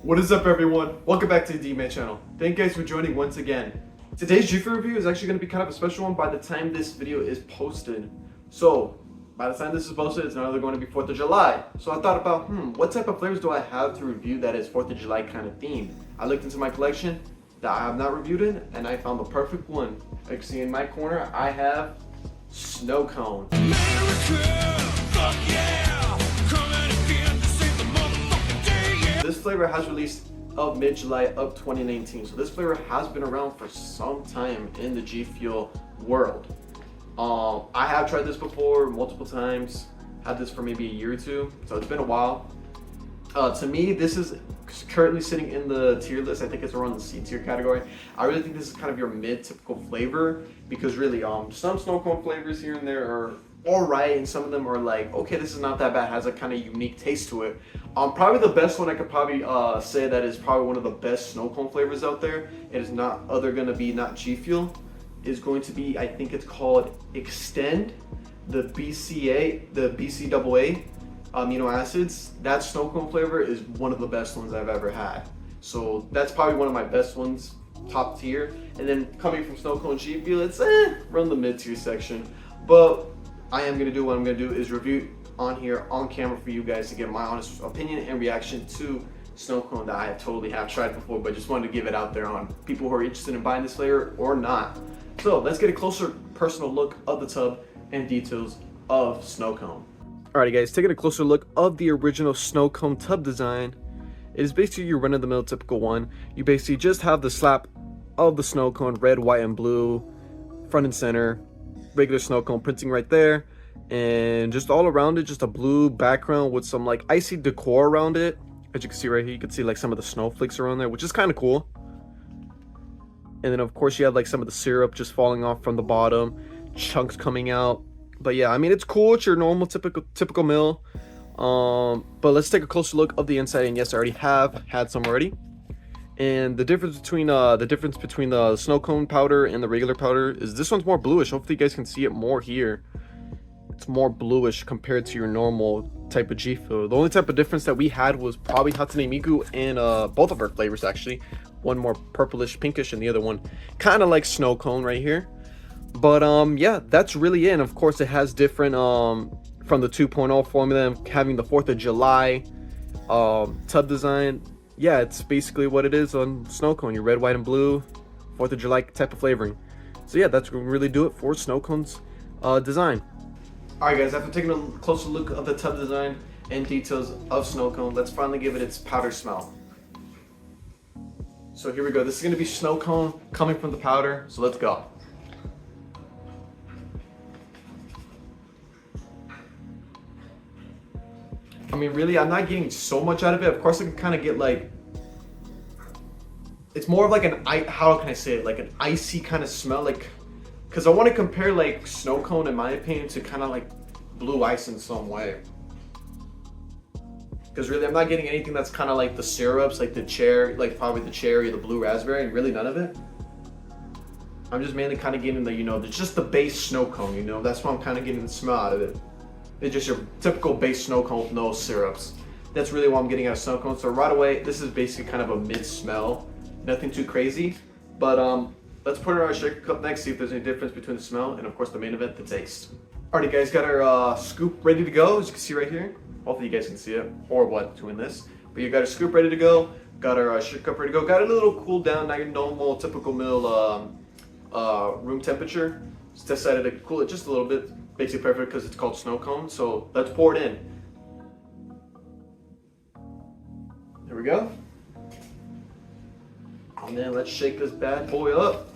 What is up, everyone? Welcome back to the D-Man channel. Thank you guys for joining once again. Today's GFUEL review is actually going to be kind of a special one by the time this video is posted. So, by the time this is posted, it's either going to be 4th of July. So I thought about, what type of flavors do I have to review that is 4th of July kind of themed? I looked into my collection that I have not reviewed it, and I found the perfect one. Like you can see in my corner, I have Snow Cone. America, fuck yeah! This flavor has released of mid-July of 2019, so this flavor has been around for some time in the GFUEL world. I have tried this before multiple times, had this for maybe a year or two, so it's been a while. To me, this is currently sitting in the tier list. I think it's around the C tier category. I really think this is kind of your mid-typical flavor, because really some snow cone flavors here and there are alright, and some of them are like, okay, this is not that bad, has a kind of unique taste to it. Probably the best one I could probably say that is probably one of the best snow cone flavors out there. It is not GFUEL, is going to be, I think it's called Extend, the BCAA amino acids. That snow cone flavor is one of the best ones I've ever had. So that's probably one of my best ones, top tier. And then coming from Snow Cone GFUEL, it's around the mid tier section. But I am gonna do what I'm gonna do is review on here on camera for you guys to get my honest opinion and reaction to snow cone that I totally have tried before, but just wanted to give it out there on people who are interested in buying this flavor or not. So let's get a closer personal look of the tub and details of snow cone. Alrighty guys, taking a closer look of the original snow cone tub design. It is basically your run-of-the-mill typical one. You basically just have the slap of the snow cone, red, white, and blue, front and center, regular snow cone printing right there, and just all around it, just a blue background with some like icy decor around it. As you can see right here, you can see like some of the snowflakes around there, which is kind of cool. And then of course you have like some of the syrup just falling off from the bottom, chunks coming out. But yeah, I mean, it's cool. It's your normal typical mill. But let's take a closer look of the inside. And yes, I already have had some already. And the difference between the snow cone powder and the regular powder is this one's more bluish. Hopefully you guys can see it more here. It's more bluish compared to your normal type of GFUEL. The only type of difference that we had was probably Hatsune Miku and both of our flavors actually. One more purplish pinkish and the other one kind of like snow cone right here. But yeah, that's really it. And of course it has different from the 2.0 formula, having the 4th of July tub design. Yeah, it's basically what it is on snow cone, your red, white, and blue 4th of July type of flavoring. So yeah, that's gonna really do it for snow cone's design. Alright guys, after taking a closer look of the tub design and details of snow cone, let's finally give it its powder smell. So here we go. This is going to be snow cone coming from the powder, so let's go. I mean, really, I'm not getting so much out of it. Of course, I can kind of get like, it's more of like how can I say it? Like an icy kind of smell, like, because I want to compare like snow cone, in my opinion, to kind of like blue ice in some way. Because really, I'm not getting anything that's kind of like the syrups, like the cherry, like probably the cherry, the blue raspberry, and really none of it. I'm just mainly kind of getting the, just the base snow cone, that's why I'm kind of getting the smell out of it. It's just your typical base snow cone with no syrups. That's really what I'm getting out of snow cone. So right away, this is basically kind of a mid smell, nothing too crazy. But let's put it in our shaker cup next, see if there's any difference between the smell and of course the main event, the taste. Alrighty guys, got our scoop ready to go, as you can see right here. Hopefully you guys can see it, or what, doing this. But you got our scoop ready to go, got our shaker cup ready to go, got a little cool down, not your normal typical mill room temperature. Just decided to cool it just a little bit, makes it perfect because it's called snow cone. So let's pour it in. There we go. And then let's shake this bad boy up.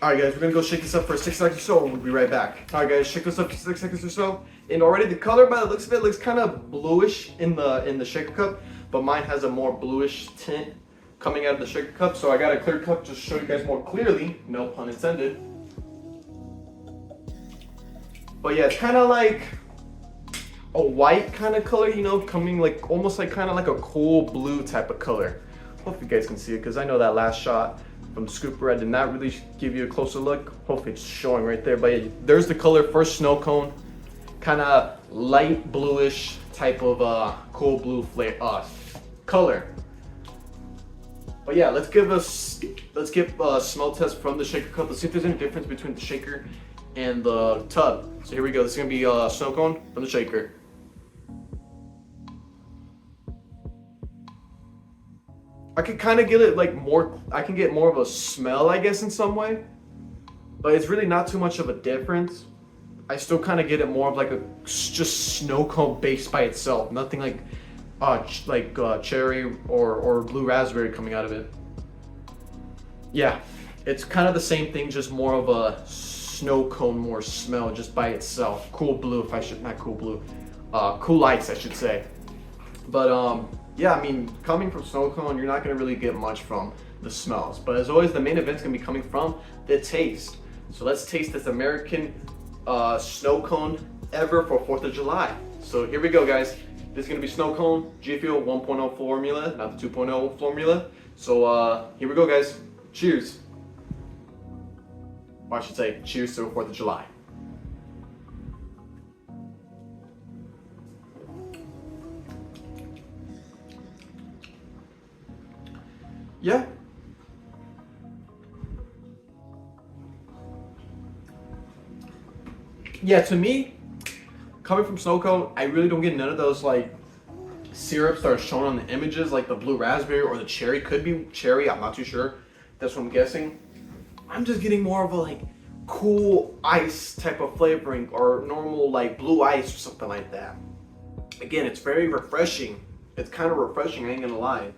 Alright guys, we're gonna go shake this up for 6 seconds or so, and we'll be right back. Alright guys, shake this up for 6 seconds or so. And already the color, by the looks of it, looks kind of bluish in the shaker cup, but mine has a more bluish tint coming out of the shaker cup. So I got a clear cup just to show you guys more clearly, no pun intended. But yeah, it's kind of like a white kind of color, coming like almost like kind of like a cool blue type of color. Hope you guys can see it, because I know that last shot from the scooper, I did not really give you a closer look. Hopefully it's showing right there. But yeah, there's the color for snow cone. Kind of light bluish type of cool blue color. But yeah, let's give a smell test from the shaker cup. Let's see if there's any difference between the shaker and the tub. So here we go. This is gonna be snow cone from the shaker. I could kind of get it like more. I can get more of a smell, I guess, in some way, but it's really not too much of a difference. I still kind of get it more of like a just snow cone base by itself. Nothing like cherry or blue raspberry coming out of it. Yeah, it's kind of the same thing, just more of a snow cone, more smell just by itself. Cool blue, if I should, not cool blue, cool ice, I should say. But yeah, I mean, coming from snow cone, you're not gonna really get much from the smells. But as always, the main event's gonna be coming from the taste. So let's taste this American snow cone ever for 4th of July. So here we go, guys. This is gonna be snow cone GFUEL 1.0 formula, not the 2.0 formula. So here we go, guys. Cheers. Or I should say, cheers to the 4th of July. Yeah. Yeah, to me, coming from snow cone, I really don't get none of those like syrups that are shown on the images, like the blue raspberry or the cherry. Could be cherry, I'm not too sure. That's what I'm guessing. I'm just getting more of a like cool ice type of flavoring, or normal like blue ice or something like that. Again, it's very refreshing. It's kind of refreshing, I ain't gonna lie.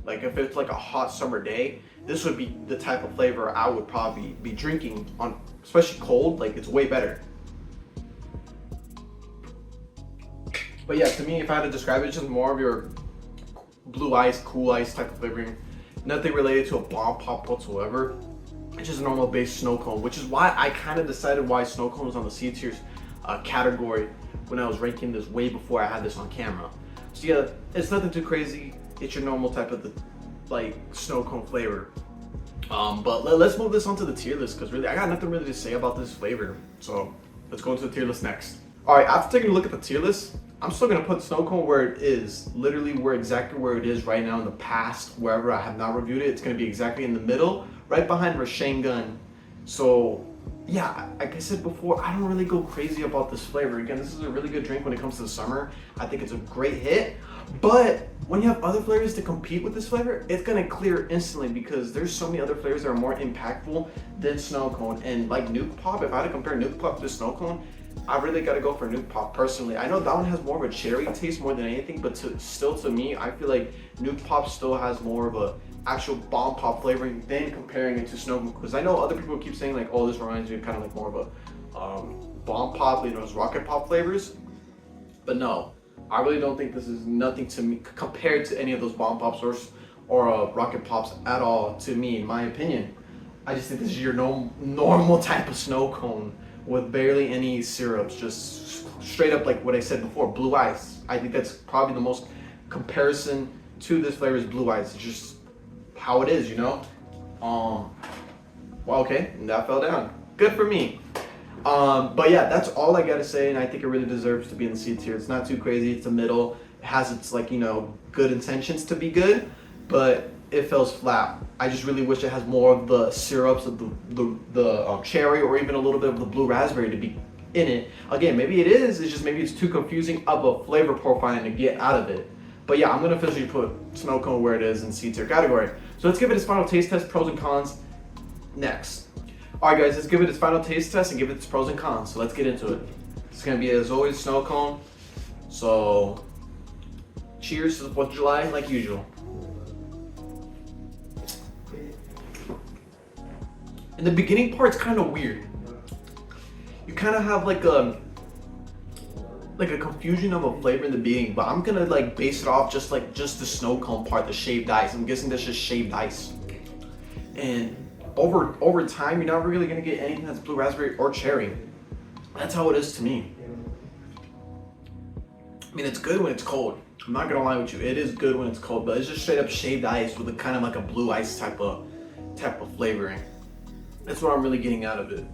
Like if it's like a hot summer day, this would be the type of flavor I would probably be drinking on, especially cold. Like it's way better. But yeah, to me, if I had to describe it, it's just more of your blue ice, cool ice type of flavoring. Nothing related to a bomb pop whatsoever. It's just a normal base snow cone, which is why I kind of decided why snow cone was on the C tier category when I was ranking this way before I had this on camera. So yeah, it's nothing too crazy. It's your normal type of like snow cone flavor. But let's move this onto the tier list, because really I got nothing really to say about this flavor. So let's go into the tier list next. All right, after taking a look at the tier list, I'm still gonna put snow cone where it is, literally exactly where it is right now in the past, wherever I have not reviewed it. It's gonna be exactly in the middle, right behind Resemble. So yeah, like I said before, I don't really go crazy about this flavor. Again, this is a really good drink when it comes to the summer. I think it's a great hit, but when you have other flavors to compete with this flavor, it's gonna clear instantly, because there's so many other flavors that are more impactful than snow cone. And like Nuke Pop, if I had to compare Nuke Pop to snow cone, I really gotta go for Nuke Pop personally. I know that one has more of a cherry taste more than anything, but still to me, I feel like Nuke Pop still has more of a actual bomb pop flavoring than comparing it to snow cone. Because I know other people keep saying like, oh, this reminds me of kind of like more of a bomb pop, you know, those rocket pop flavors. But no, I really don't think this is nothing to me compared to any of those bomb pops or rocket pops at all, to me, in my opinion. I just think this is your normal type of snow cone with barely any syrups, just straight up like what I said before, blue ice. I think that's probably the most comparison to this flavor is blue ice. It's just how it is, you know? Well, okay, and that fell down. Good for me. But yeah, that's all I gotta say, and I think it really deserves to be in the C tier. It's not too crazy, it's the middle. It has its like, you know, good intentions to be good, but it falls flat. I just really wish it has more of the syrups of the cherry, or even a little bit of the blue raspberry to be in it. Again, maybe it is, it's just maybe it's too confusing of a flavor profile to get out of it. But yeah, I'm gonna officially put snow cone where it is in C tier category. So let's give it its final taste test, pros and cons, next. All right guys, let's give it its final taste test and give it its pros and cons. So let's get into it. It's gonna be, as always, snow cone. So cheers to the 4th of July like usual. And the beginning part's kind of weird. You kind of have like a confusion of a flavor in the beginning, but I'm gonna like base it off just the snow cone part, the shaved ice. I'm guessing that's just shaved ice. And over time, you're not really gonna get anything that's blue raspberry or cherry. That's how it is to me. I mean, it's good when it's cold. I'm not gonna lie with you, it is good when it's cold, but it's just straight up shaved ice with a kind of like a blue ice type of flavoring. That's what I'm really getting out of it.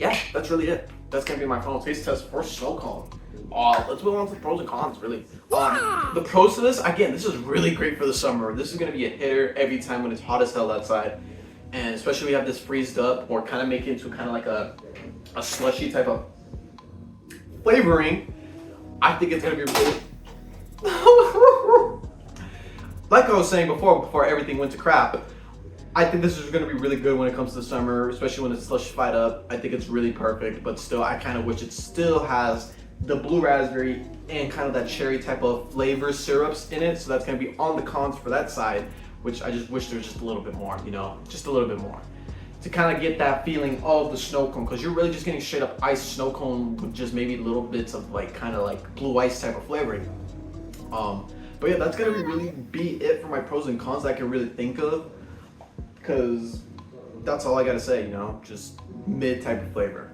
Yeah, that's really it. That's gonna be my final taste test for snow cone. Let's move on to the pros and cons, really. The pros to this, again, this is really great for the summer. This is gonna be a hitter every time when it's hot as hell outside. And especially we have this freezed up or kind of make it into kind of like a slushy type of flavoring. I think it's gonna be really like I was saying before everything went to crap. I think this is gonna be really good when it comes to the summer, especially when it's slushified up. I think it's really perfect, but still I kind of wish it still has the blue raspberry and kind of that cherry type of flavor syrups in it. So that's gonna be on the cons for that side, which I just wish there was just a little bit more, you know, just a little bit more. To kind of get that feeling of the snow cone, because you're really just getting straight up ice snow cone with just maybe little bits of like kind of like blue ice type of flavoring. But yeah, that's gonna really be it for my pros and cons that I can really think of, because that's all I gotta say, you know, just mid type of flavor.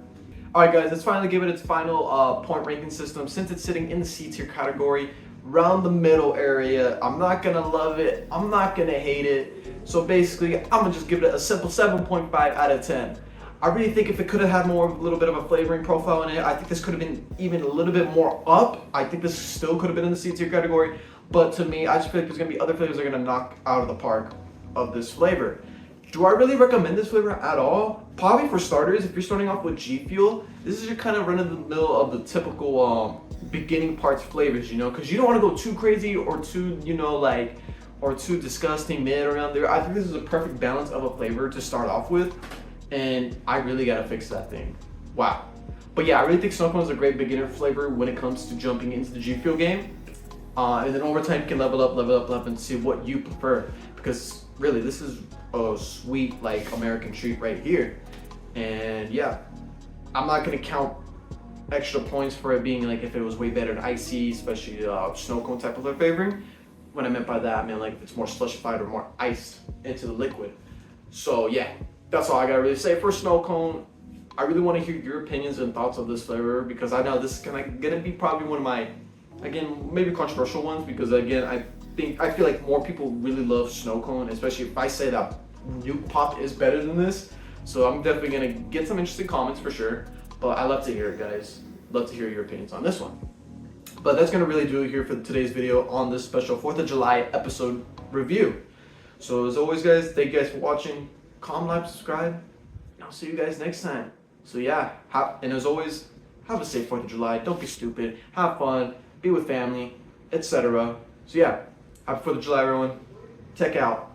All right, guys, let's finally give it its final point ranking system. Since it's sitting in the C tier category, around the middle area, I'm not gonna love it, I'm not gonna hate it. So basically, I'm gonna just give it a simple 7.5 out of 10. I really think if it could have had more, a little bit of a flavoring profile in it, I think this could have been even a little bit more up. I think this still could have been in the C tier category, but to me, I just feel like there's gonna be other flavors that are gonna knock out of the park of this flavor. Do I really recommend this flavor at all? Probably for starters, if you're starting off with GFUEL, this is your kind of run-of-the-mill of the typical beginning parts flavors, you know, because you don't want to go too crazy or too, you know, like, or too disgusting mid around there. I think this is a perfect balance of a flavor to start off with, and I really gotta fix that thing. Wow. But yeah, I really think Snow Cone is a great beginner flavor when it comes to jumping into the GFUEL game. And then over time you can level up and see what you prefer, because really this is a sweet like American treat right here. And yeah, I'm not gonna count extra points for it being like if it was way better than icy, especially snow cone type of flavoring. What I meant by that, I mean like if it's more slushified or more iced into the liquid. So yeah, that's all I gotta really say for snow cone. I really want to hear your opinions and thoughts of this flavor, because I know this is gonna be probably one of my, again, maybe controversial ones, because again, I feel like more people really love snow cone, especially if I say that Nuke Pop is better than this. So I'm definitely gonna get some interesting comments for sure, but I love to hear it, guys. Love to hear your opinions on this one. But that's gonna really do it here for today's video on this special 4th of July episode review. So as always, guys, thank you guys for watching. Comment, like, subscribe, and I'll see you guys next time. So yeah, and as always, have a safe 4th of July. Don't be stupid. Have fun. Be with family, etc. So yeah, happy 4th of July, everyone. Tech out.